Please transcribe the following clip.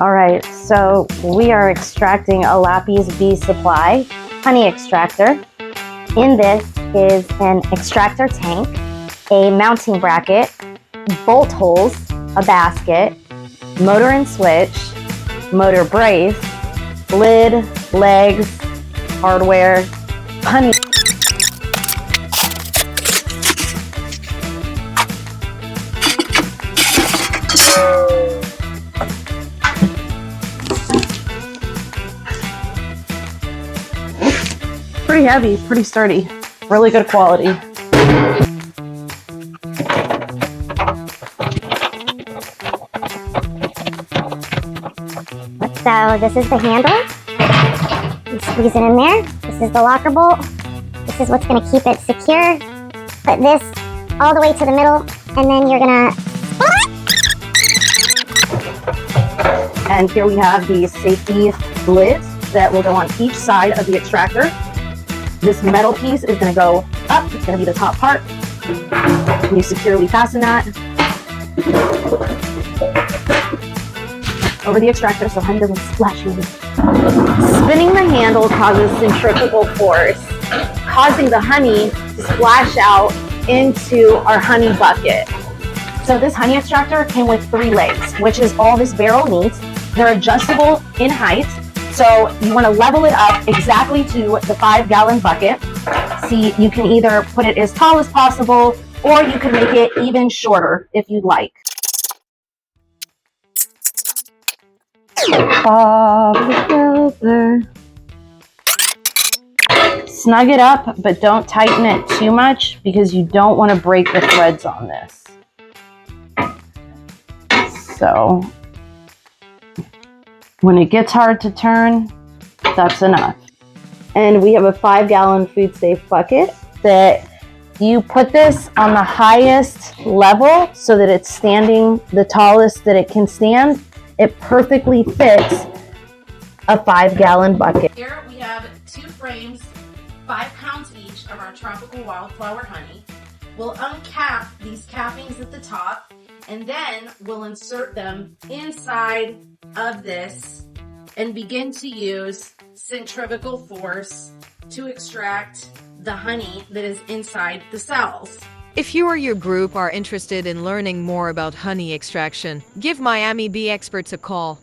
All right, so we are extracting a Lapis bee supply honey extractor. In this is an extractor tank, a mounting bracket, bolt holes, a basket, motor and switch, motor brace, lid, legs, hardware, honey. Pretty heavy, pretty sturdy, really good quality. So this is the handle. You squeeze it in there. This is the locker bolt. This is what's going to keep it secure. Put this all the way to the middle, and then you're going to... And here we have the safety lids that will go on each side of the extractor. This metal piece is going to go up. It's going to be the top part. You securely fasten that over the extractor so honey doesn't splash you. Spinning the handle causes centrifugal force, causing the honey to splash out into our honey bucket. So this honey extractor came with 3 legs, which is all this barrel needs. They're adjustable in height. So you want to level it up exactly to the 5-gallon bucket. See, you can either put it as tall as possible, or you can make it even shorter if you'd like. Snug it up, but don't tighten it too much because you don't want to break the threads on this. So when it gets hard to turn, that's enough. And we have a 5-gallon food safe bucket that you put this on the highest level so that it's standing the tallest that it can stand. It perfectly fits a 5-gallon bucket. Here we have 2 frames, 5 pounds each of our tropical wildflower honey. We'll uncap these cappings at the top, and then we'll insert them inside of this and begin to use centrifugal force to extract the honey that is inside the cells. If you or your group are interested in learning more about honey extraction, give Miami Bee Experts a call.